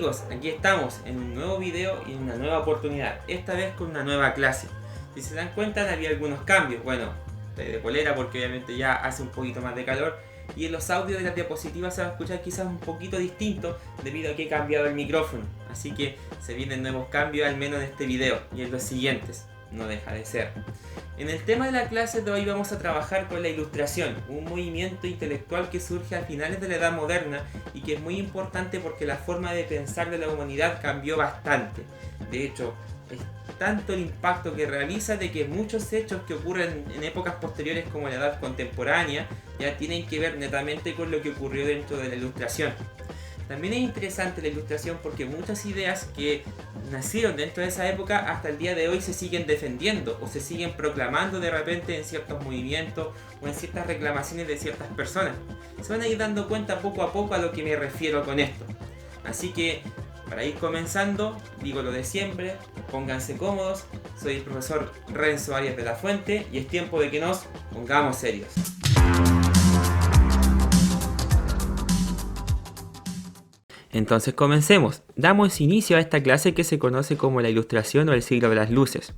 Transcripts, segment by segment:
amigos, aquí estamos en un nuevo video y una nueva oportunidad, esta vez con una nueva clase. Si se dan cuenta, había algunos cambios. Bueno, estoy de polera porque obviamente ya hace un poquito más de calor, y en los audios de las diapositivas se va a escuchar quizás un poquito distinto debido a que he cambiado el micrófono. Así que se vienen nuevos cambios, al menos en este video y en los siguientes, no deja de ser. En el tema de la clase de hoy vamos a trabajar con la ilustración, un movimiento intelectual que surge a finales de la Edad Moderna y que es muy importante porque la forma de pensar de la humanidad cambió bastante. De hecho, es tanto el impacto que realiza de que muchos hechos que ocurren en épocas posteriores como la Edad Contemporánea ya tienen que ver netamente con lo que ocurrió dentro de la ilustración. También es interesante la ilustración porque muchas ideas que nacieron dentro de esa época hasta el día de hoy se siguen defendiendo o se siguen proclamando de repente en ciertos movimientos o en ciertas reclamaciones de ciertas personas. Se van a ir dando cuenta poco a poco a lo que me refiero con esto. Así que, para ir comenzando, digo lo de siempre, pónganse cómodos. Soy el profesor Renzo Arias de la Fuente y es tiempo de que nos pongamos serios. Entonces comencemos. Damos inicio a esta clase que se conoce como la Ilustración o el siglo de las luces.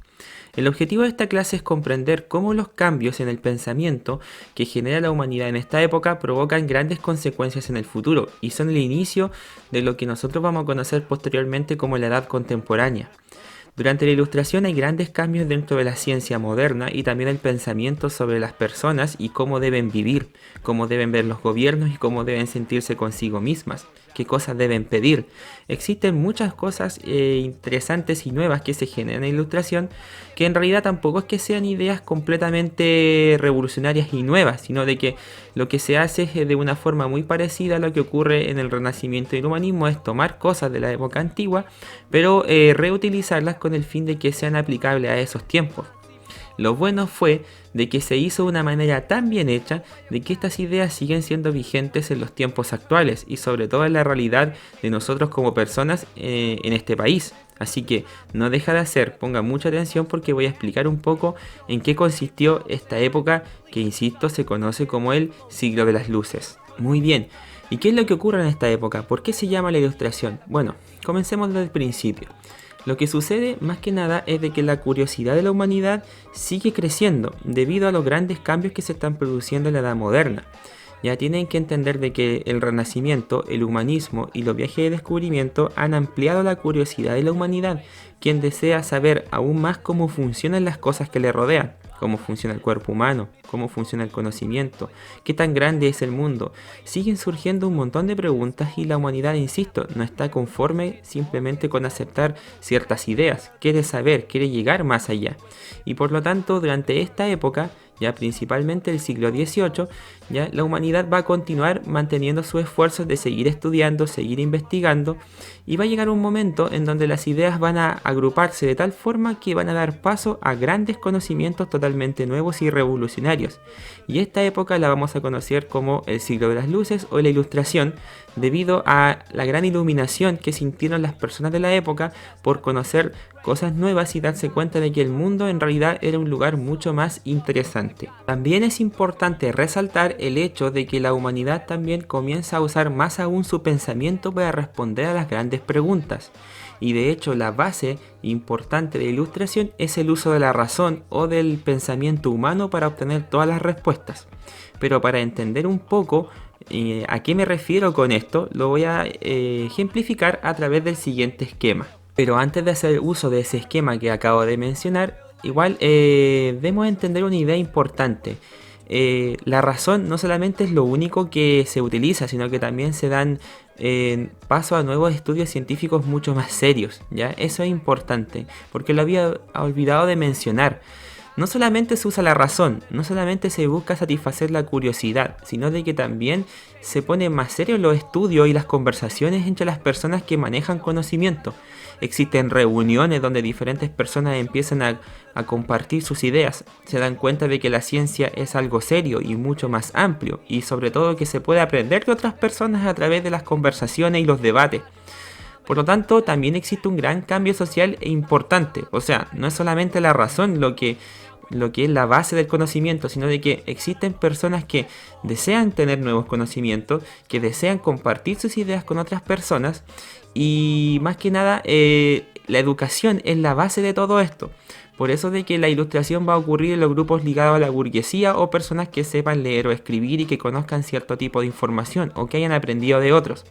El objetivo de esta clase es comprender cómo los cambios en el pensamiento que genera la humanidad en esta época provocan grandes consecuencias en el futuro y son el inicio de lo que nosotros vamos a conocer posteriormente como la Edad Contemporánea. Durante la Ilustración hay grandes cambios dentro de la ciencia moderna y también el pensamiento sobre las personas y cómo deben vivir, cómo deben ver los gobiernos y cómo deben sentirse consigo mismas, qué cosas deben pedir. Existen muchas cosas interesantes y nuevas que se generan en la Ilustración, que en realidad tampoco es que sean ideas completamente revolucionarias y nuevas, sino de que lo que se hace es de una forma muy parecida a lo que ocurre en el Renacimiento y el Humanismo, es tomar cosas de la época antigua, pero reutilizarlas con el fin de que sean aplicables a esos tiempos. Lo bueno fue de que se hizo de una manera tan bien hecha de que estas ideas siguen siendo vigentes en los tiempos actuales y sobre todo en la realidad de nosotros como personas en este país. Así que no deja de hacer, pongan mucha atención porque voy a explicar un poco en qué consistió esta época que, insisto, se conoce como el siglo de las luces. Muy bien, ¿y qué es lo que ocurre en esta época? ¿Por qué se llama la Ilustración? Bueno, comencemos desde el principio. Lo que sucede más que nada es de que la curiosidad de la humanidad sigue creciendo debido a los grandes cambios que se están produciendo en la Edad Moderna. Ya tienen que entender de que el Renacimiento, el humanismo y los viajes de descubrimiento han ampliado la curiosidad de la humanidad, quien desea saber aún más cómo funcionan las cosas que le rodean, cómo funciona el cuerpo humano, cómo funciona el conocimiento, qué tan grande es el mundo. Siguen surgiendo un montón de preguntas y la humanidad, insisto, no está conforme simplemente con aceptar ciertas ideas, quiere saber, quiere llegar más allá. Y por lo tanto, durante esta época, ya principalmente el siglo XVIII, ya la humanidad va a continuar manteniendo sus esfuerzos de seguir estudiando, seguir investigando, y va a llegar un momento en donde las ideas van a agruparse de tal forma que van a dar paso a grandes conocimientos totalmente nuevos y revolucionarios. Y esta época la vamos a conocer como el siglo de las luces o la Ilustración, debido a la gran iluminación que sintieron las personas de la época por conocer cosas nuevas y darse cuenta de que el mundo en realidad era un lugar mucho más interesante. También es importante resaltar el hecho de que la humanidad también comienza a usar más aún su pensamiento para responder a las grandes preguntas. Y de hecho la base importante de la Ilustración es el uso de la razón o del pensamiento humano para obtener todas las respuestas. Pero para entender un poco a qué me refiero con esto, lo voy a ejemplificar a través del siguiente esquema. Pero antes de hacer uso de ese esquema que acabo de mencionar, igual debemos entender una idea importante. La razón no solamente es lo único que se utiliza, sino que también se dan paso a nuevos estudios científicos mucho más serios, ¿ya? Eso es importante, porque lo había olvidado de mencionar. No solamente se usa la razón, no solamente se busca satisfacer la curiosidad, sino de que también se pone más serio los estudios y las conversaciones entre las personas que manejan conocimiento. Existen reuniones donde diferentes personas empiezan a compartir sus ideas, se dan cuenta de que la ciencia es algo serio y mucho más amplio, y sobre todo que se puede aprender de otras personas a través de las conversaciones y los debates. Por lo tanto, también existe un gran cambio social e importante, o sea, no es solamente la razón lo que lo que es la base del conocimiento, sino de que existen personas que desean tener nuevos conocimientos, que desean compartir sus ideas con otras personas y más que nada la educación es la base de todo esto. Por eso de que la ilustración va a ocurrir en los grupos ligados a la burguesía o personas que sepan leer o escribir y que conozcan cierto tipo de información o que hayan aprendido de otros.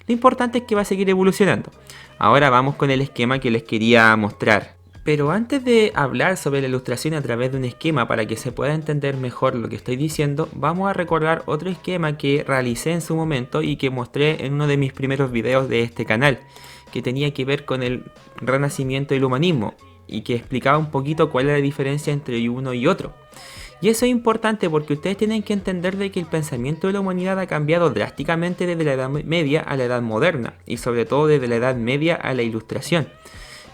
Lo importante es que va a seguir evolucionando. Ahora vamos con el esquema que les quería mostrar. Pero antes de hablar sobre la ilustración a través de un esquema para que se pueda entender mejor lo que estoy diciendo, vamos a recordar otro esquema que realicé en su momento y que mostré en uno de mis primeros videos de este canal, que tenía que ver con el Renacimiento y el humanismo, y que explicaba un poquito cuál es la diferencia entre uno y otro. Y eso es importante porque ustedes tienen que entender de que el pensamiento de la humanidad ha cambiado drásticamente desde la Edad Media a la Edad Moderna, y sobre todo desde la Edad Media a la Ilustración.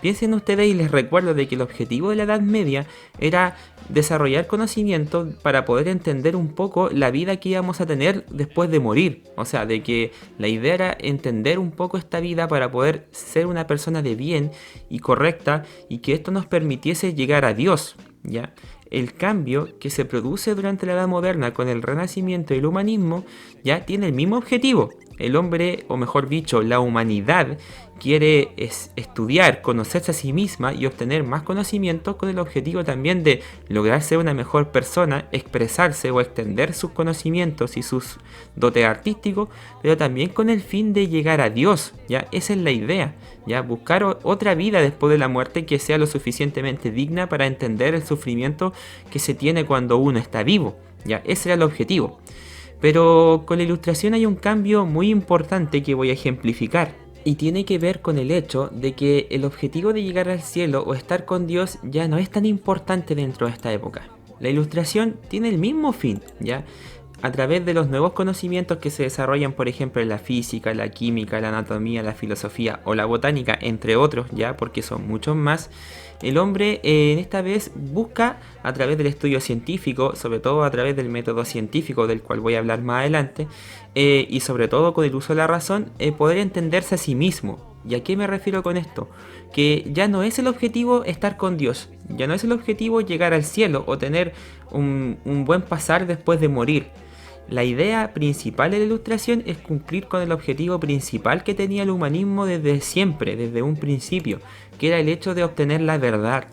Piensen ustedes y les recuerdo de que el objetivo de la Edad Media era desarrollar conocimiento para poder entender un poco la vida que íbamos a tener después de morir. O sea, de que la idea era entender un poco esta vida para poder ser una persona de bien y correcta y que esto nos permitiese llegar a Dios, ¿ya? El cambio que se produce durante la Edad Moderna con el Renacimiento y el humanismo ya tiene el mismo objetivo. El hombre, o mejor dicho, la humanidad, quiere estudiar, conocerse a sí misma y obtener más conocimiento con el objetivo también de lograr ser una mejor persona, expresarse o extender sus conocimientos y sus dotes artísticos, pero también con el fin de llegar a Dios, ¿ya? Esa es la idea, ¿ya? Buscar otra vida después de la muerte que sea lo suficientemente digna para entender el sufrimiento que se tiene cuando uno está vivo, ¿ya? Ese era el objetivo. Pero con la ilustración hay un cambio muy importante que voy a ejemplificar. Y tiene que ver con el hecho de que el objetivo de llegar al cielo o estar con Dios ya no es tan importante dentro de esta época. La ilustración tiene el mismo fin, ¿ya? A través de los nuevos conocimientos que se desarrollan, por ejemplo, en la física, la química, la anatomía, la filosofía o la botánica, entre otros, ya, porque son muchos más, el hombre en esta vez busca a través del estudio científico, sobre todo a través del método científico del cual voy a hablar más adelante, y sobre todo con el uso de la razón, poder entenderse a sí mismo. ¿Y a qué me refiero con esto? Que ya no es el objetivo estar con Dios, ya no es el objetivo llegar al cielo o tener un buen pasar después de morir. La idea principal de la ilustración es cumplir con el objetivo principal que tenía el humanismo desde siempre, desde un principio, que era el hecho de obtener la verdad,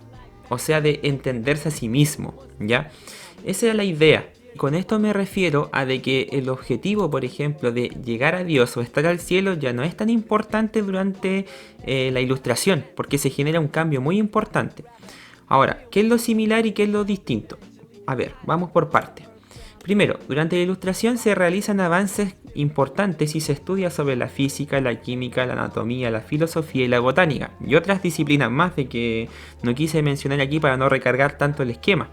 o sea, de entenderse a sí mismo, ¿ya? Esa era la idea. Con esto me refiero a de que el objetivo, por ejemplo, de llegar a Dios o estar al cielo ya no es tan importante durante la ilustración, porque se genera un cambio muy importante. Ahora, ¿qué es lo similar y qué es lo distinto? A ver, vamos por partes. Primero, durante la ilustración se realizan avances importantes y se estudia sobre la física, la química, la anatomía, la filosofía y la botánica, y otras disciplinas más de que no quise mencionar aquí para no recargar tanto el esquema.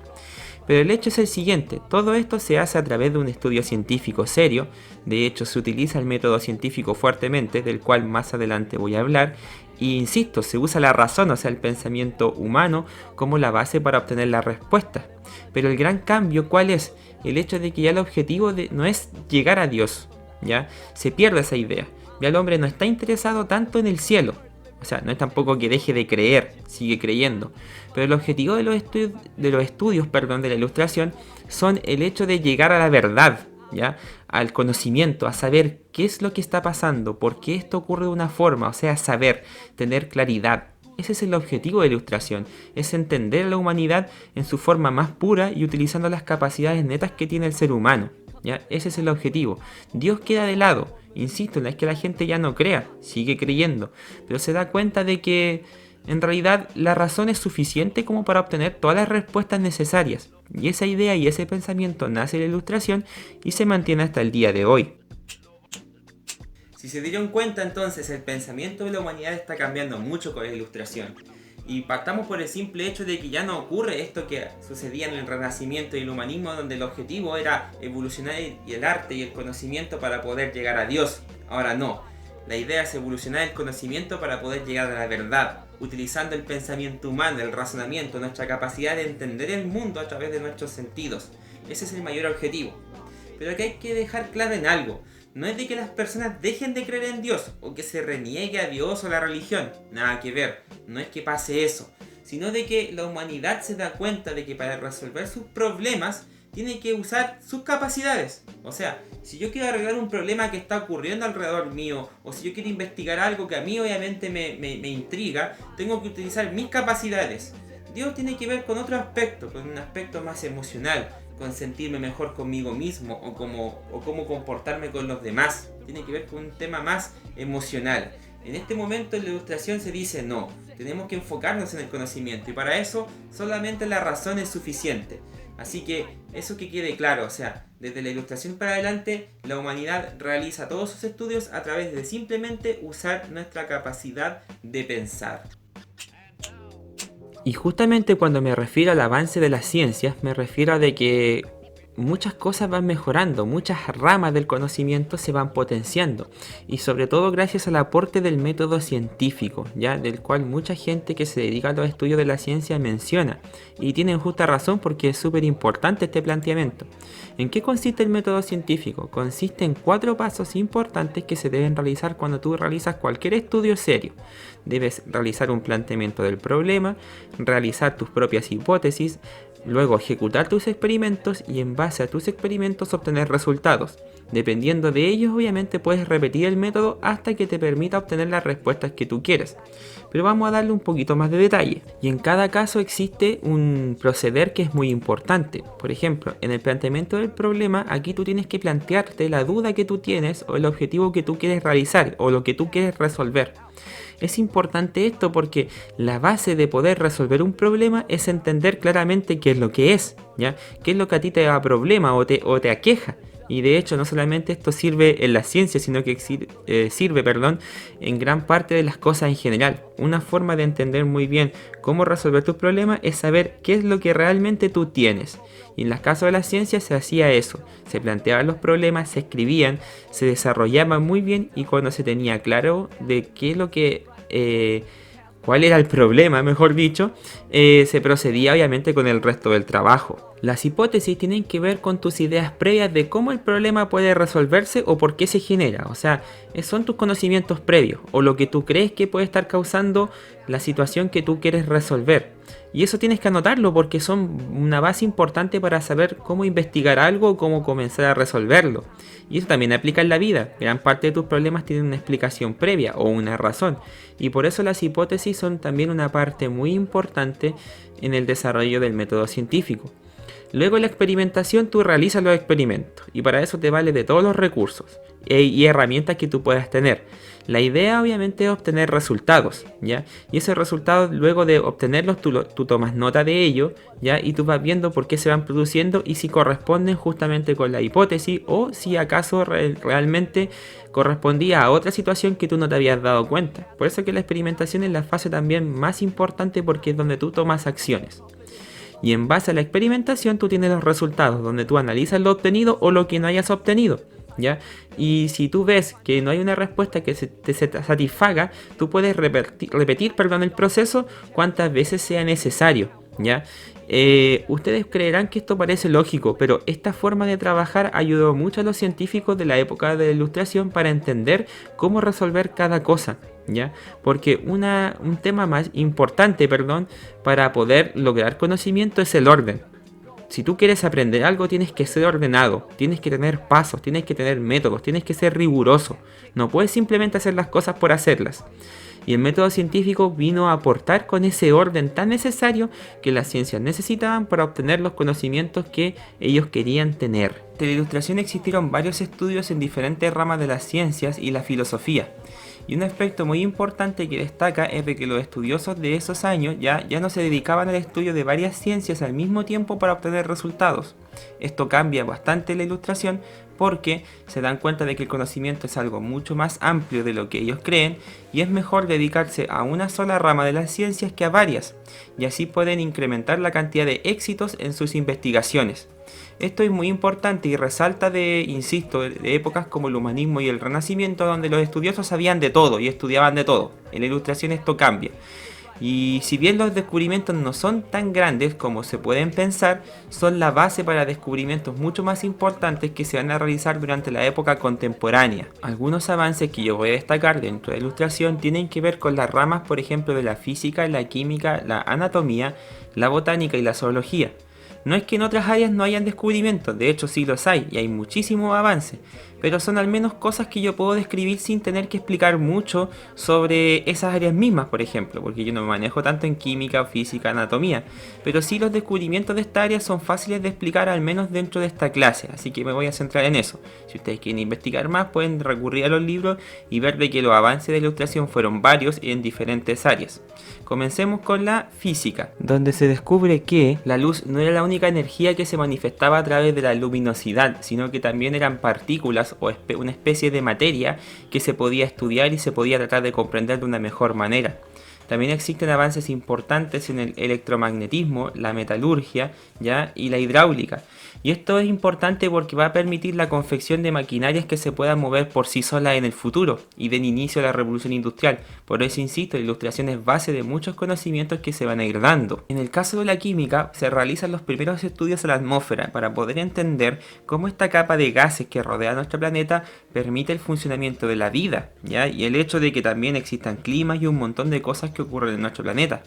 Pero el hecho es el siguiente, todo esto se hace a través de un estudio científico serio, de hecho se utiliza el método científico fuertemente, del cual más adelante voy a hablar, y insisto, se usa la razón, o sea el pensamiento humano, como la base para obtener las respuestas. Pero el gran cambio, ¿cuál es? El hecho de que ya el objetivo no es llegar a Dios, ¿ya? Se pierde esa idea. Ya el hombre no está interesado tanto en el cielo. O sea, no es tampoco que deje de creer, sigue creyendo. Pero el objetivo de los estudios de la ilustración son el hecho de llegar a la verdad, ¿ya? Al conocimiento, a saber qué es lo que está pasando, por qué esto ocurre de una forma, o sea, saber, tener claridad. Ese es el objetivo de la ilustración, es entender a la humanidad en su forma más pura y utilizando las capacidades netas que tiene el ser humano, ¿ya? Ese es el objetivo. Dios queda de lado, insisto, no es que la gente ya no crea, sigue creyendo, pero se da cuenta de que en realidad la razón es suficiente como para obtener todas las respuestas necesarias. Y esa idea y ese pensamiento nace de la ilustración y se mantiene hasta el día de hoy. Si se dieron cuenta entonces, el pensamiento de la humanidad está cambiando mucho con la ilustración. Y partamos por el simple hecho de que ya no ocurre esto que sucedía en el Renacimiento y el humanismo, donde el objetivo era evolucionar el arte y el conocimiento para poder llegar a Dios. Ahora no, la idea es evolucionar el conocimiento para poder llegar a la verdad, utilizando el pensamiento humano, el razonamiento, nuestra capacidad de entender el mundo a través de nuestros sentidos. Ese es el mayor objetivo. Pero aquí hay que dejar claro en algo. No es de que las personas dejen de creer en Dios o que se reniegue a Dios o la religión. Nada que ver, no es que pase eso. sino de que la humanidad se da cuenta de que para resolver sus problemas tiene que usar sus capacidades. O sea, si yo quiero arreglar un problema que está ocurriendo alrededor mío, o si yo quiero investigar algo que a mí obviamente me intriga, tengo que utilizar mis capacidades. Dios tiene que ver con otro aspecto, con un aspecto más emocional, con sentirme mejor conmigo mismo o cómo comportarme con los demás. Tiene que ver con un tema más emocional. En este momento en la ilustración se dice no, tenemos que enfocarnos en el conocimiento y para eso solamente la razón es suficiente. Así que eso que quede claro, o sea, desde la ilustración para adelante, la humanidad realiza todos sus estudios a través de simplemente usar nuestra capacidad de pensar. Y justamente cuando me refiero al avance de las ciencias, me refiero a de que muchas cosas van mejorando, muchas ramas del conocimiento se van potenciando y sobre todo gracias al aporte del método científico, ya del cual mucha gente que se dedica a los estudios de la ciencia menciona y tienen justa razón porque es súper importante este planteamiento. ¿En qué consiste el método científico? Consiste en 4 pasos importantes que se deben realizar cuando tú realizas cualquier estudio serio. Debes realizar un planteamiento del problema, realizar tus propias hipótesis, luego ejecutar tus experimentos y en base a tus experimentos obtener resultados. Dependiendo de ellos, obviamente puedes repetir el método hasta que te permita obtener las respuestas que tú quieres. Pero vamos a darle un poquito más de detalle. Y en cada caso existe un proceder que es muy importante. Por ejemplo, en el planteamiento del problema, aquí tú tienes que plantearte la duda que tú tienes o el objetivo que tú quieres realizar o lo que tú quieres resolver. Es importante esto porque la base de poder resolver un problema es entender claramente qué es lo que es, ¿ya? ¿Qué es lo que a ti te da problema o te aqueja? Y de hecho no solamente esto sirve en la ciencia, sino que sirve en gran parte de las cosas en general. Una forma de entender muy bien cómo resolver tus problemas es saber qué es lo que realmente tú tienes. Y en los casos de la ciencia se hacía eso. Se planteaban los problemas, se escribían, se desarrollaban muy bien y cuando se tenía claro de qué es lo que... cuál era el problema, mejor dicho, se procedía obviamente con el resto del trabajo. Las hipótesis tienen que ver con tus ideas previas de cómo el problema puede resolverse o por qué se genera. O sea, son tus conocimientos previos o lo que tú crees que puede estar causando la situación que tú quieres resolver. Y eso tienes que anotarlo porque son una base importante para saber cómo investigar algo o cómo comenzar a resolverlo. Y eso también aplica en la vida. Gran parte de tus problemas tienen una explicación previa o una razón. Y por eso las hipótesis son también una parte muy importante en el desarrollo del método científico. Luego en la experimentación tú realizas los experimentos y para eso te vale de todos los recursos y herramientas que tú puedas tener. La idea obviamente es obtener resultados, ¿ya? Y esos resultados luego de obtenerlos tú tomas nota de ello, ¿ya? Y tú vas viendo por qué se van produciendo y si corresponden justamente con la hipótesis o si acaso realmente correspondía a otra situación que tú no te habías dado cuenta. Por eso que la experimentación es la fase también más importante porque es donde tú tomas acciones. Y en base a la experimentación tú tienes los resultados, donde tú analizas lo obtenido o lo que no hayas obtenido, ¿ya? Y si tú ves que no hay una respuesta que te satisfaga, tú puedes repetir el proceso cuantas veces sea necesario, ¿ya? Ustedes creerán que esto parece lógico, pero esta forma de trabajar ayudó mucho a los científicos de la época de la Ilustración para entender cómo resolver cada cosa, ¿ya? Porque un tema más importante, para poder lograr conocimiento es el orden. Si tú quieres aprender algo tienes que ser ordenado, tienes que tener pasos, tienes que tener métodos, tienes que ser riguroso. No puedes simplemente hacer las cosas por hacerlas. Y el método científico vino a aportar con ese orden tan necesario que las ciencias necesitaban para obtener los conocimientos que ellos querían tener. De la Ilustración existieron varios estudios en diferentes ramas de las ciencias y la filosofía. Y un aspecto muy importante que destaca es de que los estudiosos de esos años ya no se dedicaban al estudio de varias ciencias al mismo tiempo para obtener resultados. Esto cambia bastante la Ilustración porque se dan cuenta de que el conocimiento es algo mucho más amplio de lo que ellos creen y es mejor dedicarse a una sola rama de las ciencias que a varias, y así pueden incrementar la cantidad de éxitos en sus investigaciones. Esto es muy importante y resalta de épocas como el humanismo y el renacimiento donde los estudiosos sabían de todo y estudiaban de todo. En la Ilustración esto cambia. Y si bien los descubrimientos no son tan grandes como se pueden pensar, son la base para descubrimientos mucho más importantes que se van a realizar durante la época contemporánea. Algunos avances que yo voy a destacar dentro de la ilustración tienen que ver con las ramas, por ejemplo, de la física, la química, la anatomía, la botánica y la zoología. No es que en otras áreas no hayan descubrimientos, de hecho sí los hay y hay muchísimos avances, pero son al menos cosas que yo puedo describir sin tener que explicar mucho sobre esas áreas mismas, por ejemplo, porque yo no me manejo tanto en química, física, anatomía, pero sí los descubrimientos de esta área son fáciles de explicar al menos dentro de esta clase, así que me voy a centrar en eso. Si ustedes quieren investigar más pueden recurrir a los libros y ver de que los avances de la ilustración fueron varios y en diferentes áreas. Comencemos con la física, donde se descubre que la luz no era la única energía que se manifestaba a través de la luminosidad, sino que también eran partículas o una especie de materia que se podía estudiar y se podía tratar de comprender de una mejor manera. También existen avances importantes en el electromagnetismo, la metalurgia, ¿ya? Y la hidráulica. Y esto es importante porque va a permitir la confección de maquinarias que se puedan mover por sí solas en el futuro y den inicio a la revolución industrial. Por eso insisto, la ilustración es base de muchos conocimientos que se van a ir dando. En el caso de la química, se realizan los primeros estudios a la atmósfera para poder entender cómo esta capa de gases que rodea nuestro planeta permite el funcionamiento de la vida, ¿ya? Y el hecho de que también existan climas y un montón de cosas que ocurren en nuestro planeta.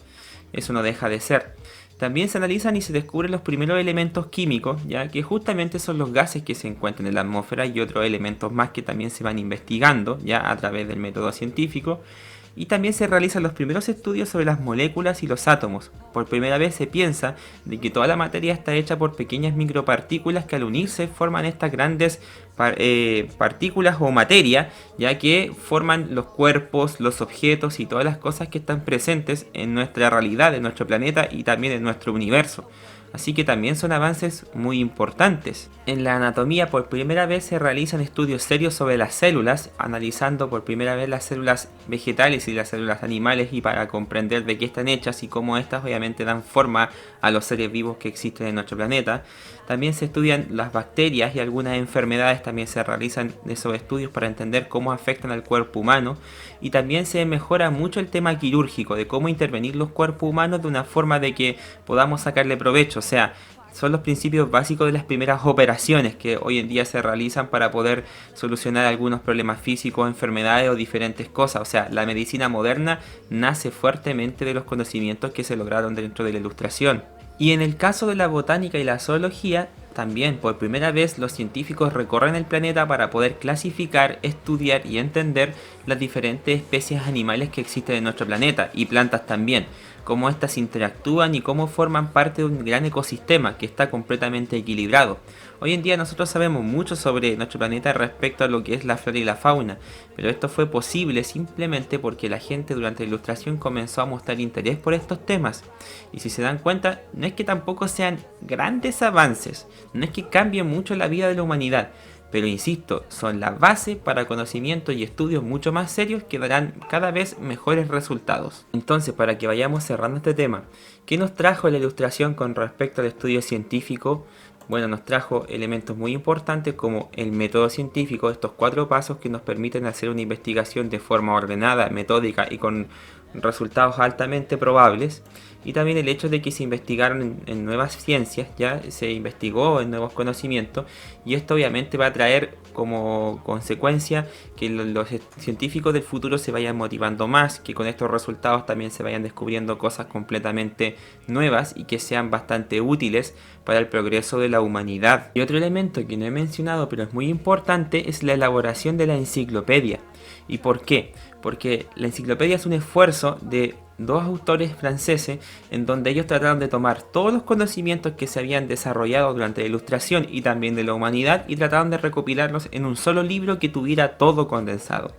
Eso no deja de ser. También se analizan y se descubren los primeros elementos químicos, ya que justamente son los gases que se encuentran en la atmósfera y otros elementos más que también se van investigando ya a través del método científico. Y también se realizan los primeros estudios sobre las moléculas y los átomos. Por primera vez se piensa de que toda la materia está hecha por pequeñas micropartículas que al unirse forman estas grandes partículas o materia, ya que forman los cuerpos, los objetos y todas las cosas que están presentes en nuestra realidad, en nuestro planeta y también en nuestro universo. Así que también son avances muy importantes. En la anatomía por primera vez se realizan estudios serios sobre las células, analizando por primera vez las células vegetales y las células animales y para comprender de qué están hechas y cómo estas obviamente dan forma a los seres vivos que existen en nuestro planeta. También se estudian las bacterias y algunas enfermedades, también se realizan esos estudios para entender cómo afectan al cuerpo humano. Y también se mejora mucho el tema quirúrgico, de cómo intervenir los cuerpos humanos de una forma de que podamos sacarle provecho. O sea, son los principios básicos de las primeras operaciones que hoy en día se realizan para poder solucionar algunos problemas físicos, enfermedades o diferentes cosas. O sea, la medicina moderna nace fuertemente de los conocimientos que se lograron dentro de la ilustración. Y en el caso de la botánica y la zoología, también por primera vez los científicos recorren el planeta para poder clasificar, estudiar y entender las diferentes especies animales que existen en nuestro planeta y plantas también, cómo éstas interactúan y cómo forman parte de un gran ecosistema que está completamente equilibrado. Hoy en día nosotros sabemos mucho sobre nuestro planeta respecto a lo que es la flora y la fauna, pero esto fue posible simplemente porque la gente durante la ilustración comenzó a mostrar interés por estos temas. Y si se dan cuenta, no es que tampoco sean grandes avances, no es que cambie mucho la vida de la humanidad, pero insisto, son la base para conocimientos y estudios mucho más serios que darán cada vez mejores resultados. Entonces, para que vayamos cerrando este tema, ¿qué nos trajo la ilustración con respecto al estudio científico? Bueno, nos trajo elementos muy importantes como el método científico, estos 4 pasos que nos permiten hacer una investigación de forma ordenada, metódica y con resultados altamente probables. Y también el hecho de que se investigaron en nuevas ciencias, ya se investigó en nuevos conocimientos, y esto obviamente va a traer como consecuencia que los científicos del futuro se vayan motivando más, que con estos resultados también se vayan descubriendo cosas completamente nuevas y que sean bastante útiles para el progreso de la humanidad. Y otro elemento que no he mencionado pero es muy importante es la elaboración de la enciclopedia. ¿Y por qué? Porque la enciclopedia es un esfuerzo de 2 autores franceses en donde ellos trataron de tomar todos los conocimientos que se habían desarrollado durante la ilustración y también de la humanidad y trataron de recopilarlos en un solo libro que tuviera todo condensado.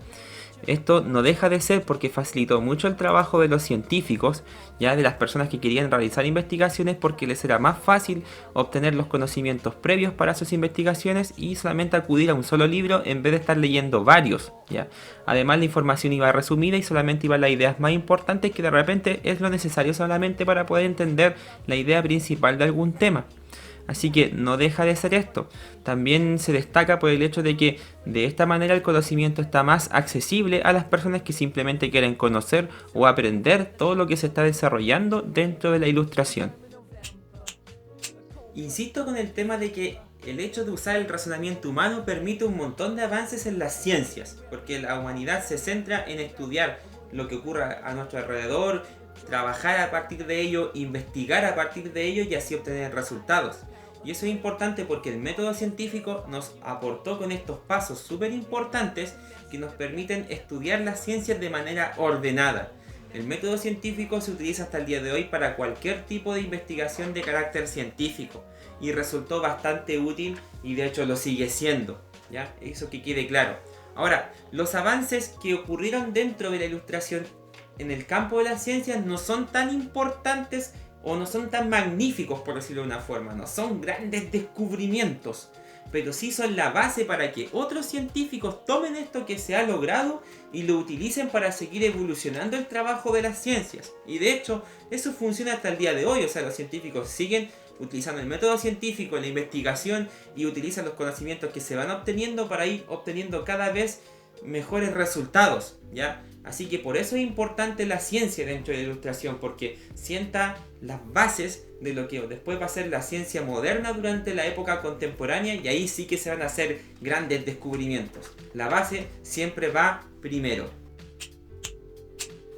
Esto no deja de ser porque facilitó mucho el trabajo de los científicos, ya de las personas que querían realizar investigaciones, porque les era más fácil obtener los conocimientos previos para sus investigaciones y solamente acudir a un solo libro en vez de estar leyendo varios, ¿ya? Además la información iba resumida y solamente iban las ideas más importantes, que de repente es lo necesario solamente para poder entender la idea principal de algún tema. Así que no deja de ser esto. También se destaca por el hecho de que de esta manera el conocimiento está más accesible a las personas que simplemente quieren conocer o aprender todo lo que se está desarrollando dentro de la ilustración. Insisto con el tema de que el hecho de usar el razonamiento humano permite un montón de avances en las ciencias, porque la humanidad se centra en estudiar lo que ocurre a nuestro alrededor, trabajar a partir de ello, investigar a partir de ello y así obtener resultados. Y eso es importante porque el método científico nos aportó con estos pasos súper importantes que nos permiten estudiar las ciencias de manera ordenada. El método científico se utiliza hasta el día de hoy para cualquier tipo de investigación de carácter científico y resultó bastante útil y de hecho lo sigue siendo, ¿ya? Eso que quede claro. Ahora, los avances que ocurrieron dentro de la ilustración en el campo de las ciencias no son tan importantes o no son tan magníficos, por decirlo de una forma, no son grandes descubrimientos, pero sí son la base para que otros científicos tomen esto que se ha logrado y lo utilicen para seguir evolucionando el trabajo de las ciencias. Y de hecho, eso funciona hasta el día de hoy, o sea, los científicos siguen utilizando el método científico en la investigación y utilizan los conocimientos que se van obteniendo para ir obteniendo cada vez mejores resultados, ¿ya? Así que por eso es importante la ciencia dentro de la ilustración, porque sienta las bases de lo que después va a ser la ciencia moderna durante la época contemporánea y ahí sí que se van a hacer grandes descubrimientos. La base siempre va primero.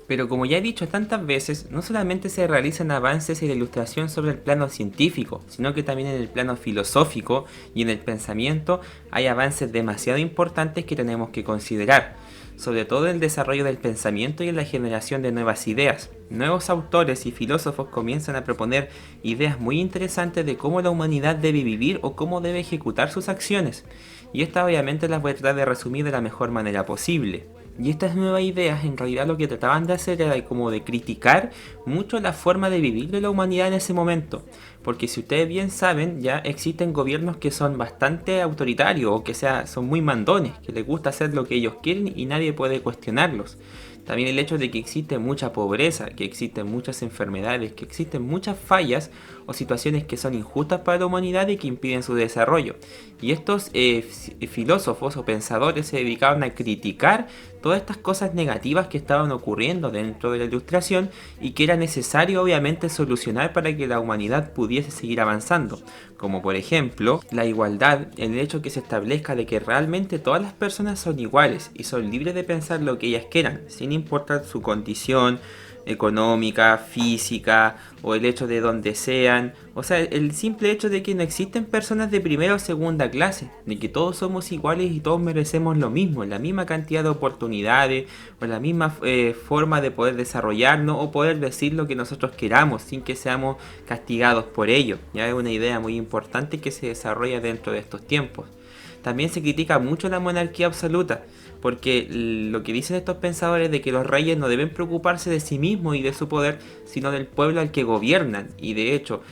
Pero como ya he dicho tantas veces, no solamente se realizan avances en la ilustración sobre el plano científico, sino que también en el plano filosófico y en el pensamiento hay avances demasiado importantes que tenemos que considerar, sobre todo en el desarrollo del pensamiento y en la generación de nuevas ideas. Nuevos autores y filósofos comienzan a proponer ideas muy interesantes de cómo la humanidad debe vivir o cómo debe ejecutar sus acciones, y estas obviamente las voy a tratar de resumir de la mejor manera posible. Y estas nuevas ideas en realidad lo que trataban de hacer era como de criticar mucho la forma de vivir de la humanidad en ese momento. Porque si ustedes bien saben, ya existen gobiernos que son bastante autoritarios o que son muy mandones, que les gusta hacer lo que ellos quieren y nadie puede cuestionarlos. También el hecho de que existe mucha pobreza, que existen muchas enfermedades, que existen muchas fallas o situaciones que son injustas para la humanidad y que impiden su desarrollo. Y estos filósofos o pensadores se dedicaban a criticar todas estas cosas negativas que estaban ocurriendo dentro de la ilustración y que era necesario obviamente solucionar para que la humanidad pudiese seguir avanzando. Como por ejemplo, la igualdad, el hecho que se establezca de que realmente todas las personas son iguales y son libres de pensar lo que ellas quieran, sin importar su condición económica, física o el hecho de donde sean. O sea, el simple hecho de que no existen personas de primera o segunda clase, de que todos somos iguales y todos merecemos lo mismo, la misma cantidad de oportunidades o la misma forma de poder desarrollarnos o poder decir lo que nosotros queramos sin que seamos castigados por ello. Ya es una idea muy importante que se desarrolla dentro de estos tiempos. También se critica mucho la monarquía absoluta, porque lo que dicen estos pensadores de que los reyes no deben preocuparse de sí mismos y de su poder, sino del pueblo al que gobiernan. Y de hecho,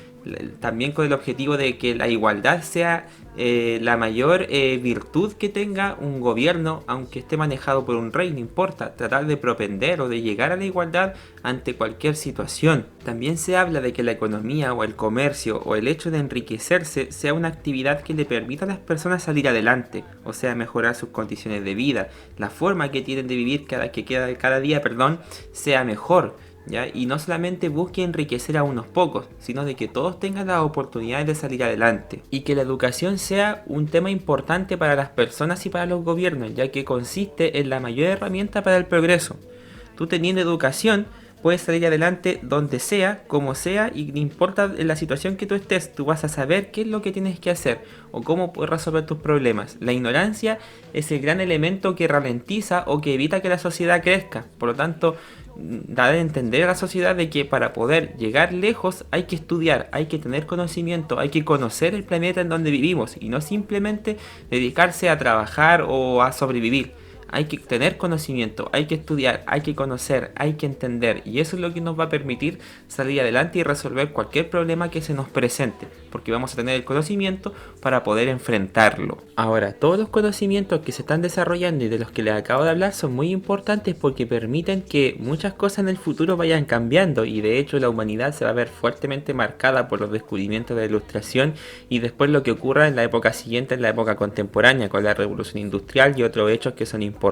también con el objetivo de que la igualdad sea la mayor virtud que tenga un gobierno, aunque esté manejado por un rey, no importa, tratar de propender o de llegar a la igualdad ante cualquier situación. También se habla de que la economía o el comercio o el hecho de enriquecerse sea una actividad que le permita a las personas salir adelante, o sea, mejorar sus condiciones de vida, la forma que tienen de vivir cada día, sea mejor. ¿Ya? Y no solamente busque enriquecer a unos pocos, sino de que todos tengan las oportunidades de salir adelante. Y que la educación sea un tema importante para las personas y para los gobiernos, ya que consiste en la mayor herramienta para el progreso. Tú teniendo educación, puedes salir adelante donde sea, como sea, y no importa en la situación que tú estés, tú vas a saber qué es lo que tienes que hacer o cómo puedes resolver tus problemas. La ignorancia es el gran elemento que ralentiza o que evita que la sociedad crezca. Por lo tanto, da de entender a la sociedad de que para poder llegar lejos hay que estudiar, hay que tener conocimiento, hay que conocer el planeta en donde vivimos y no simplemente dedicarse a trabajar o a sobrevivir. hay que tener conocimiento, hay que estudiar, hay que conocer, hay que entender, y eso es lo que nos va a permitir salir adelante y resolver cualquier problema que se nos presente, porque vamos a tener el conocimiento para poder enfrentarlo. Ahora, todos los conocimientos que se están desarrollando y de los que les acabo de hablar son muy importantes porque permiten que muchas cosas en el futuro vayan cambiando, y de hecho la humanidad se va a ver fuertemente marcada por los descubrimientos de la ilustración y después lo que ocurra en la época siguiente, en la época contemporánea, con la revolución industrial y otros hechos que son importantes.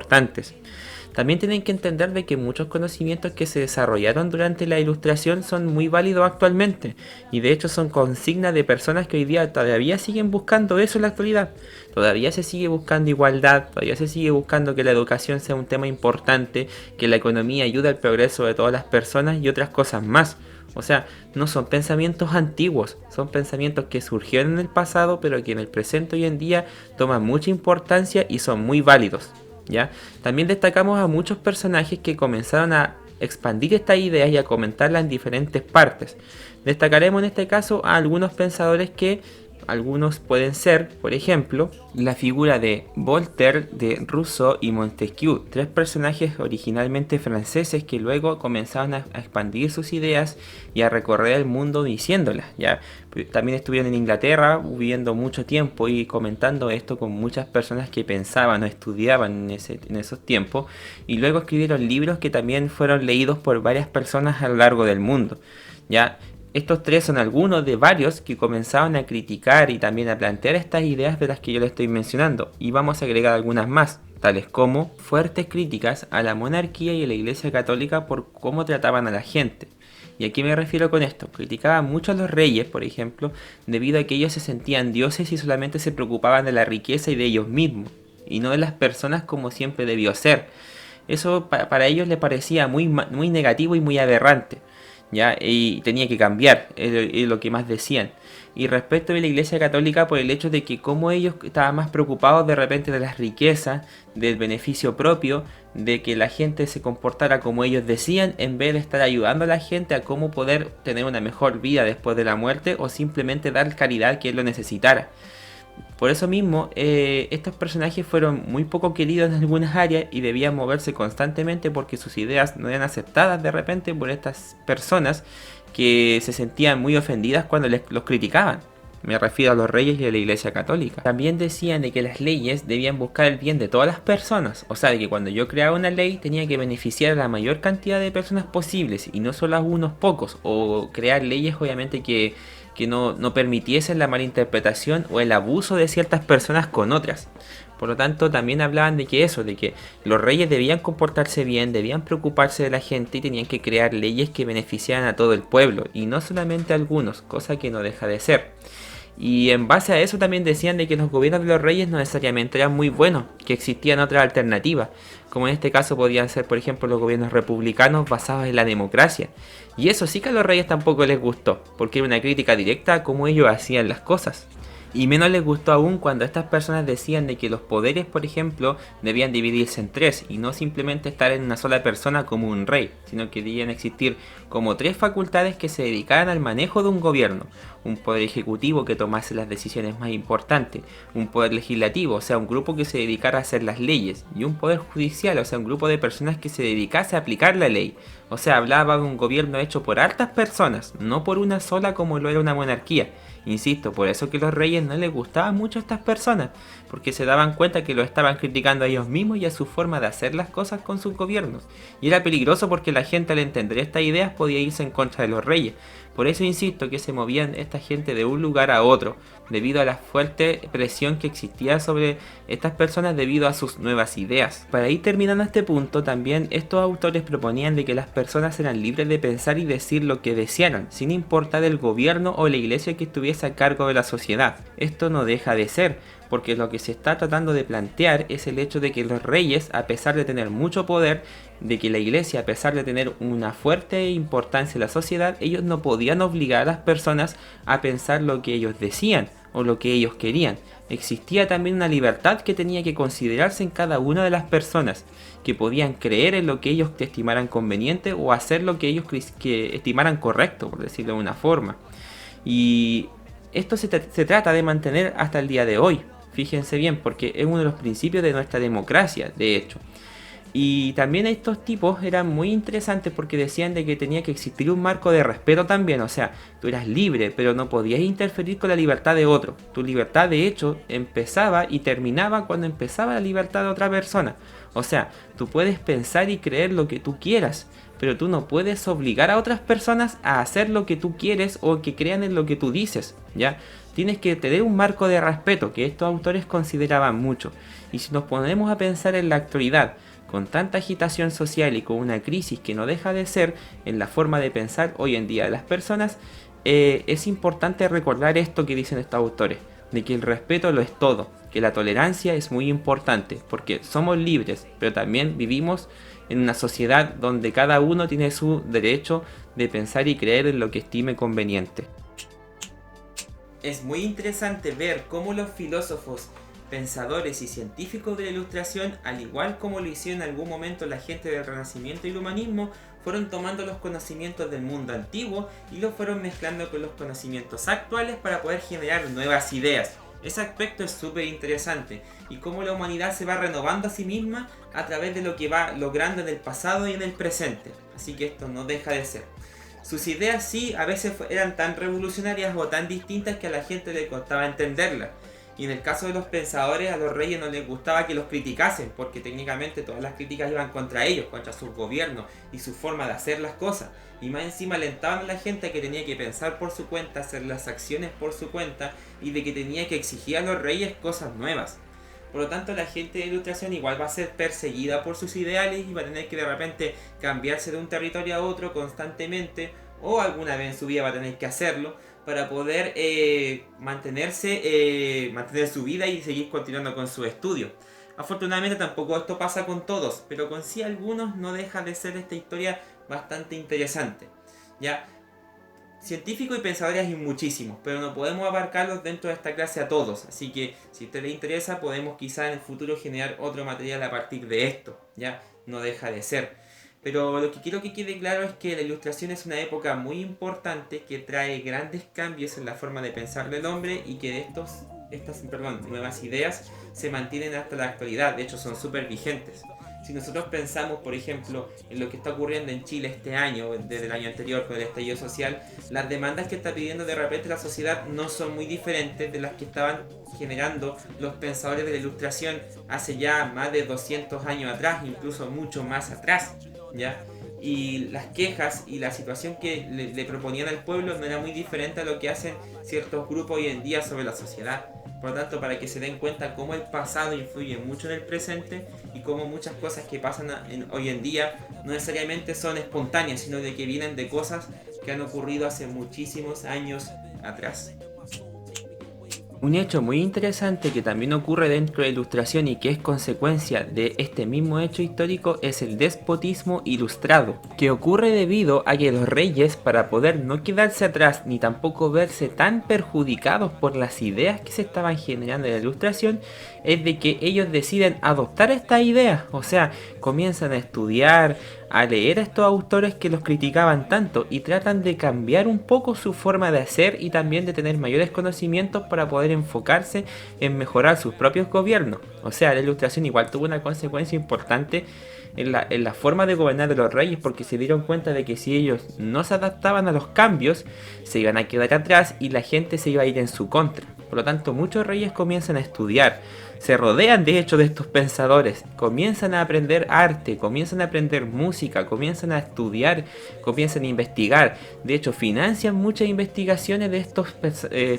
También tienen que entender de que muchos conocimientos que se desarrollaron durante la ilustración son muy válidos actualmente, y de hecho son consignas de personas que hoy día todavía siguen buscando eso en la actualidad. Todavía se sigue buscando igualdad, todavía se sigue buscando que la educación sea un tema importante, que la economía ayude al progreso de todas las personas y otras cosas más. O sea, no son pensamientos antiguos, son pensamientos que surgieron en el pasado, pero que en el presente hoy en día toman mucha importancia y son muy válidos, ¿ya? También destacamos a muchos personajes que comenzaron a expandir estas ideas y a comentarlas en diferentes partes. Destacaremos en este caso a algunos pensadores que algunos pueden ser, por ejemplo, la figura de Voltaire, de Rousseau y Montesquieu, tres personajes originalmente franceses que luego comenzaron a expandir sus ideas y a recorrer el mundo diciéndolas, ¿ya? También estuvieron en Inglaterra viviendo mucho tiempo y comentando esto con muchas personas que pensaban o estudiaban en esos tiempos, y luego escribieron libros que también fueron leídos por varias personas a lo largo del mundo, ¿ya? Estos tres son algunos de varios que comenzaron a criticar y también a plantear estas ideas de las que yo les estoy mencionando, y vamos a agregar algunas más, tales como fuertes críticas a la monarquía y a la Iglesia Católica por cómo trataban a la gente. ¿Y a qué me refiero con esto? Criticaban mucho a los reyes, por ejemplo, debido a que ellos se sentían dioses y solamente se preocupaban de la riqueza y de ellos mismos, y no de las personas como siempre debió ser. Eso para ellos les parecía muy negativo y muy aberrante, ¿ya? Y tenía que cambiar, es lo que más decían. Y respecto de la Iglesia Católica, por el hecho de que como ellos estaban más preocupados de repente de las riquezas, del beneficio propio, de que la gente se comportara como ellos decían, en vez de estar ayudando a la gente a cómo poder tener una mejor vida después de la muerte, o simplemente dar caridad que él lo necesitara. Por eso mismo, estos personajes fueron muy poco queridos en algunas áreas y debían moverse constantemente porque sus ideas no eran aceptadas de repente por estas personas que se sentían muy ofendidas cuando los criticaban. Me refiero a los reyes y a la Iglesia Católica. También decían de que las leyes debían buscar el bien de todas las personas. O sea, de que cuando yo creaba una ley tenía que beneficiar a la mayor cantidad de personas posibles y no solo a unos pocos. O crear leyes obviamente que no permitiesen la malinterpretación o el abuso de ciertas personas con otras. Por lo tanto, también hablaban de que eso, de que los reyes debían comportarse bien, debían preocuparse de la gente y tenían que crear leyes que beneficiaran a todo el pueblo y no solamente a algunos, cosa que no deja de ser. Y en base a eso también decían de que los gobiernos de los reyes no necesariamente eran muy buenos, que existían otras alternativas, como en este caso podían ser por ejemplo los gobiernos republicanos basados en la democracia. Y eso sí que a los reyes tampoco les gustó, porque era una crítica directa a cómo ellos hacían las cosas. Y menos les gustó aún cuando estas personas decían de que los poderes, por ejemplo, debían dividirse en tres y no simplemente estar en una sola persona como un rey, sino que debían existir como tres facultades que se dedicaran al manejo de un gobierno. Un poder ejecutivo que tomase las decisiones más importantes, un poder legislativo, o sea, un grupo que se dedicara a hacer las leyes, y un poder judicial, o sea, un grupo de personas que se dedicase a aplicar la ley. O sea, hablaba de un gobierno hecho por hartas personas, no por una sola como lo era una monarquía. Insisto, por eso que a los reyes no les gustaban mucho a estas personas, porque se daban cuenta que lo estaban criticando a ellos mismos y a su forma de hacer las cosas con sus gobiernos. Y era peligroso porque la gente al entender estas ideas podía irse en contra de los reyes. Por eso insisto que se movían esta gente de un lugar a otro, debido a la fuerte presión que existía sobre estas personas debido a sus nuevas ideas. Para ir terminando este punto, también estos autores proponían de que las personas eran libres de pensar y decir lo que desearan, sin importar el gobierno o la iglesia que estuviese a cargo de la sociedad. Esto no deja de ser, porque lo que se está tratando de plantear es el hecho de que los reyes, a pesar de tener mucho poder, de que la iglesia, a pesar de tener una fuerte importancia en la sociedad, ellos no podían obligar a las personas a pensar lo que ellos decían o lo que ellos querían. Existía también una libertad que tenía que considerarse en cada una de las personas, que podían creer en lo que ellos estimaran conveniente o hacer lo que ellos que estimaran correcto, por decirlo de una forma. Y esto se trata de mantener hasta el día de hoy. Fíjense bien, porque es uno de los principios de nuestra democracia, de hecho. Y también estos tipos eran muy interesantes porque decían de que tenía que existir un marco de respeto también, o sea, tú eras libre, pero no podías interferir con la libertad de otro. Tu libertad de hecho empezaba y terminaba cuando empezaba la libertad de otra persona. O sea, tú puedes pensar y creer lo que tú quieras, pero tú no puedes obligar a otras personas a hacer lo que tú quieres o que crean en lo que tú dices, ¿ya? Tienes que tener un marco de respeto que estos autores consideraban mucho. Y si nos ponemos a pensar en la actualidad, con tanta agitación social y con una crisis que no deja de ser en la forma de pensar hoy en día de las personas, es importante recordar esto que dicen estos autores, de que el respeto lo es todo, que la tolerancia es muy importante, porque somos libres, pero también vivimos en una sociedad donde cada uno tiene su derecho de pensar y creer en lo que estime conveniente. Es muy interesante ver cómo los filósofos, pensadores y científicos de la Ilustración, al igual como lo hicieron en algún momento la gente del Renacimiento y el humanismo, fueron tomando los conocimientos del mundo antiguo y los fueron mezclando con los conocimientos actuales para poder generar nuevas ideas. Ese aspecto es súper interesante y cómo la humanidad se va renovando a sí misma a través de lo que va logrando en el pasado y en el presente. Así que esto no deja de ser. Sus ideas sí a veces eran tan revolucionarias o tan distintas que a la gente le costaba entenderlas. Y en el caso de los pensadores, a los reyes no les gustaba que los criticasen, porque técnicamente todas las críticas iban contra ellos, contra sus gobiernos y su forma de hacer las cosas. Y más encima alentaban a la gente a que tenía que pensar por su cuenta, hacer las acciones por su cuenta y de que tenía que exigir a los reyes cosas nuevas. Por lo tanto, la gente de Ilustración igual va a ser perseguida por sus ideales y va a tener que de repente cambiarse de un territorio a otro constantemente, o alguna vez en su vida va a tener que hacerlo para poder mantener su vida y seguir continuando con su estudio. Afortunadamente tampoco esto pasa con todos, pero con sí algunos no deja de ser esta historia bastante interesante. ¿Ya? Científicos y pensadores hay muchísimos, pero no podemos abarcarlos dentro de esta clase a todos. Así que si a usted le interesa, podemos quizá en el futuro generar otro material a partir de esto. Ya no deja de ser. Pero lo que quiero que quede claro es que la Ilustración es una época muy importante que trae grandes cambios en la forma de pensar del hombre y que estas nuevas ideas se mantienen hasta la actualidad. De hecho, son súper vigentes. Si nosotros pensamos, por ejemplo, en lo que está ocurriendo en Chile este año, desde el año anterior con el estallido social, las demandas que está pidiendo de repente la sociedad no son muy diferentes de las que estaban generando los pensadores de la Ilustración hace ya más de 200 años atrás, incluso mucho más atrás, ¿ya? Y las quejas y la situación que le proponían al pueblo no era muy diferente a lo que hacen ciertos grupos hoy en día sobre la sociedad. Por lo tanto, para que se den cuenta cómo el pasado influye mucho en el presente y cómo muchas cosas que pasan hoy en día no necesariamente son espontáneas, sino de que vienen de cosas que han ocurrido hace muchísimos años atrás. Un hecho muy interesante que también ocurre dentro de la Ilustración y que es consecuencia de este mismo hecho histórico es el despotismo ilustrado, que ocurre debido a que los reyes, para poder no quedarse atrás ni tampoco verse tan perjudicados por las ideas que se estaban generando en la Ilustración, es de que ellos deciden adoptar estas ideas, o sea, comienzan a estudiar, a leer a estos autores que los criticaban tanto y tratan de cambiar un poco su forma de hacer y también de tener mayores conocimientos para poder enfocarse en mejorar sus propios gobiernos. O sea, la Ilustración igual tuvo una consecuencia importante en la forma de gobernar de los reyes, porque se dieron cuenta de que si ellos no se adaptaban a los cambios, se iban a quedar atrás y la gente se iba a ir en su contra. Por lo tanto, muchos reyes comienzan a estudiar, se rodean de hecho de estos pensadores, comienzan a aprender arte, comienzan a aprender música, comienzan a estudiar, comienzan a investigar. De hecho, financian muchas investigaciones de estos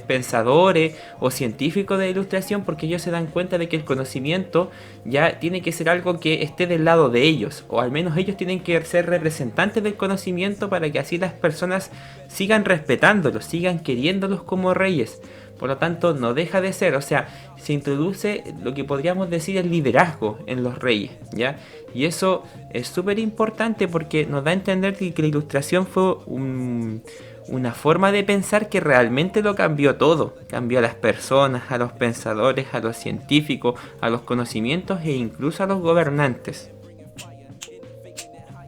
pensadores o científicos de Ilustración porque ellos se dan cuenta de que el conocimiento ya tiene que ser algo que esté del lado de ellos, o al menos ellos tienen que ser representantes del conocimiento para que así las personas sigan respetándolos, sigan queriéndolos como reyes. Por lo tanto, no deja de ser, o sea, se introduce lo que podríamos decir el liderazgo en los reyes, ¿ya? Y eso es súper importante porque nos da a entender que la Ilustración fue una forma de pensar que realmente lo cambió todo. Cambió a las personas, a los pensadores, a los científicos, a los conocimientos e incluso a los gobernantes.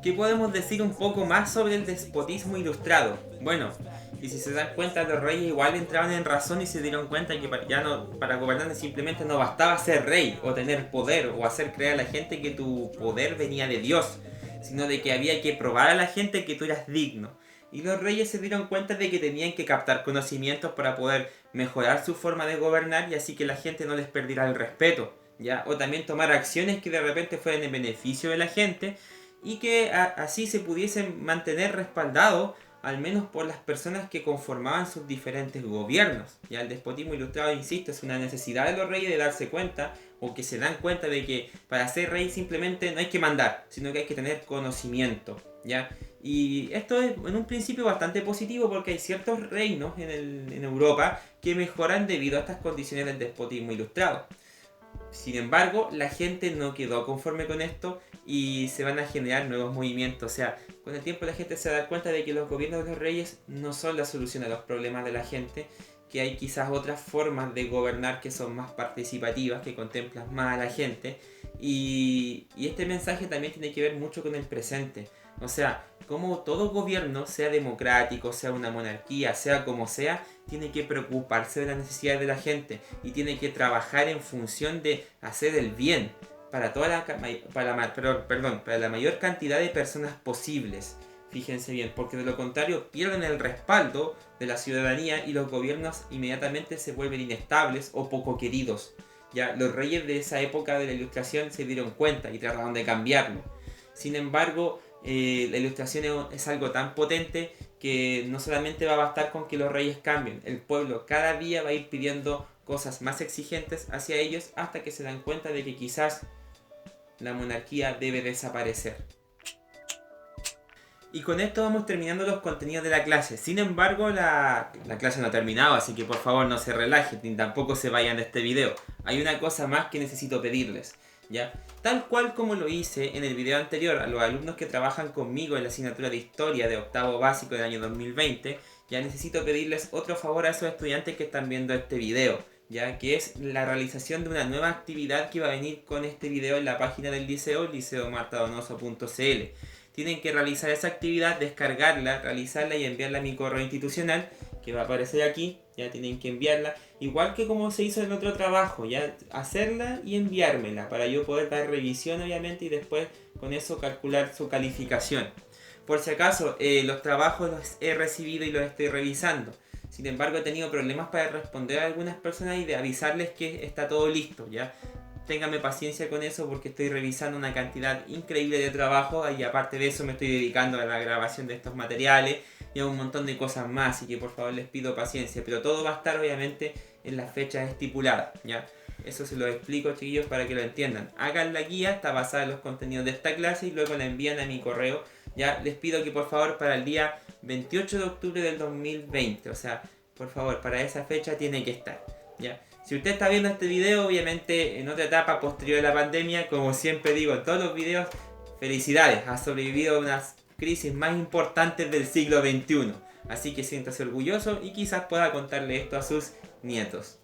¿Qué podemos decir un poco más sobre el despotismo ilustrado? Bueno, Y si se dan cuenta, los reyes igual entraban en razón y se dieron cuenta que ya no, para gobernar simplemente no bastaba ser rey o tener poder o hacer creer a la gente que tu poder venía de Dios, sino de que había que probar a la gente que tú eras digno. Y los reyes se dieron cuenta de que tenían que captar conocimientos para poder mejorar su forma de gobernar y así que la gente no les perdiera el respeto, ¿ya? O también tomar acciones que de repente fueran en beneficio de la gente y que así se pudiesen mantener respaldados al menos por las personas que conformaban sus diferentes gobiernos. Ya el despotismo ilustrado, insisto, es una necesidad de los reyes de darse cuenta o que se dan cuenta de que para ser rey simplemente no hay que mandar, sino que hay que tener conocimiento, ¿ya? Y esto es en un principio bastante positivo porque hay ciertos reinos en Europa que mejoran debido a estas condiciones del despotismo ilustrado. Sin embargo, la gente no quedó conforme con esto y se van a generar nuevos movimientos. O sea, con el tiempo la gente se da cuenta de que los gobiernos de los reyes no son la solución a los problemas de la gente, que hay quizás otras formas de gobernar que son más participativas, que contemplan más a la gente. Y este mensaje también tiene que ver mucho con el presente. O sea, como todo gobierno, sea democrático, sea una monarquía, sea como sea, tiene que preocuparse de las necesidades de la gente y tiene que trabajar en función de hacer el bien para para la mayor cantidad de personas posibles. Fíjense bien, porque de lo contrario pierden el respaldo de la ciudadanía y los gobiernos inmediatamente se vuelven inestables o poco queridos. Ya los reyes de esa época de la Ilustración se dieron cuenta y trataron de cambiarlo. Sin embargo, la Ilustración es algo tan potente que no solamente va a bastar con que los reyes cambien, el pueblo cada día va a ir pidiendo cosas más exigentes hacia ellos hasta que se dan cuenta de que quizás la monarquía debe desaparecer. Y con esto vamos terminando los contenidos de la clase. Sin embargo, la clase no ha terminado, así que por favor no se relajen ni tampoco se vayan de este video. Hay una cosa más que necesito pedirles, ¿ya? Tal cual como lo hice en el video anterior a los alumnos que trabajan conmigo en la asignatura de Historia de octavo básico del año 2020, ya necesito pedirles otro favor a esos estudiantes que están viendo este video, ya que es la realización de una nueva actividad que va a venir con este video en la página del liceo, liceomartadonoso.cl. Tienen que realizar esa actividad, descargarla, realizarla y enviarla a mi correo institucional, que va a aparecer aquí. Ya tienen que enviarla, igual que como se hizo en otro trabajo, ya hacerla y enviármela para yo poder dar revisión obviamente y después con eso calcular su calificación. Por si acaso, los trabajos los he recibido y los estoy revisando. Sin embargo, he tenido problemas para responder a algunas personas y de avisarles que está todo listo, ¿ya? Ténganme paciencia con eso porque estoy revisando una cantidad increíble de trabajo y aparte de eso me estoy dedicando a la grabación de estos materiales y a un montón de cosas más, así que por favor les pido paciencia, pero todo va a estar obviamente en las fechas estipuladas, ¿ya? Eso se lo explico, chiquillos, para que lo entiendan. Hagan la guía, está basada en los contenidos de esta clase y luego la envían a mi correo. Ya les pido que por favor para el día 28 de octubre del 2020, o sea, por favor, para esa fecha tiene que estar, ¿ya? Si usted está viendo este video, obviamente en otra etapa posterior a la pandemia, como siempre digo en todos los videos, felicidades, ha sobrevivido a unas crisis más importantes del siglo XXI. Así que siéntase orgulloso y quizás pueda contarle esto a sus nietos.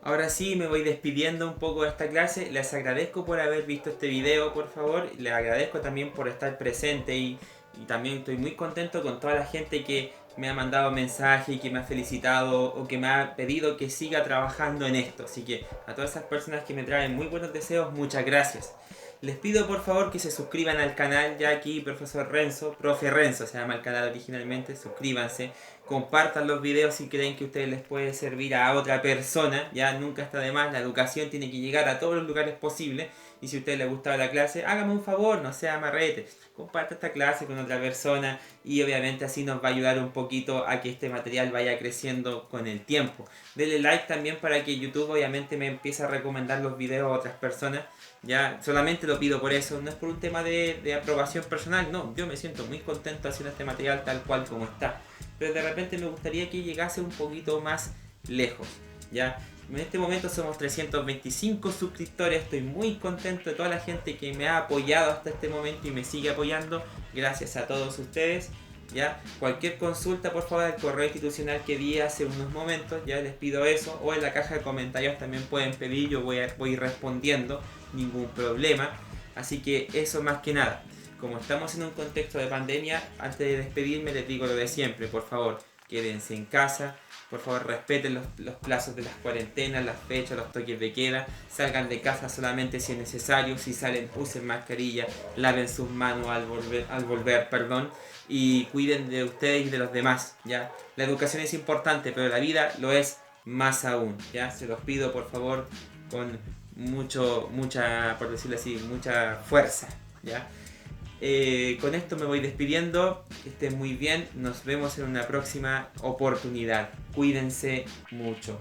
Ahora sí, me voy despidiendo un poco de esta clase. Les agradezco por haber visto este video, por favor. Les agradezco también por estar presente y también estoy muy contento con toda la gente que me ha mandado mensajes y que me ha felicitado o que me ha pedido que siga trabajando en esto. Así que a todas esas personas que me traen muy buenos deseos, muchas gracias. Les pido por favor que se suscriban al canal, ya aquí Profesor Renzo, Profe Renzo se llama el canal originalmente, suscríbanse, compartan los videos si creen que a ustedes les puede servir a otra persona, ya nunca está de más, la educación tiene que llegar a todos los lugares posibles y si a ustedes les gustaba la clase, hágame un favor, no sea amarrete, comparta esta clase con otra persona y obviamente así nos va a ayudar un poquito a que este material vaya creciendo con el tiempo. Denle like también para que YouTube obviamente me empiece a recomendar los videos a otras personas. Ya solamente lo pido por eso, no es por un tema de aprobación personal, no, yo me siento muy contento haciendo este material tal cual como está, pero de repente me gustaría que llegase un poquito más lejos, ya. En este momento somos 325 suscriptores, estoy muy contento de toda la gente que me ha apoyado hasta este momento y me sigue apoyando, gracias a todos ustedes. ¿Ya? Cualquier consulta por favor al correo institucional que di hace unos momentos, ya les pido eso, o en la caja de comentarios también pueden pedir, yo voy respondiendo, ningún problema, así que eso más que nada. como estamos en un contexto de pandemia, antes de despedirme les digo lo de siempre, por favor, quédense en casa, por favor respeten los plazos de las cuarentenas, las fechas, los toques de queda, salgan de casa solamente si es necesario, si salen usen mascarilla, laven sus manos al volver, y cuiden de ustedes y de los demás, ¿ya? La educación es importante, pero la vida lo es más aún, ¿ya? Se los pido por favor con mucha, por decirlo así, mucha fuerza, ¿ya? Con esto me voy despidiendo, que estén muy bien, nos vemos en una próxima oportunidad, cuídense mucho.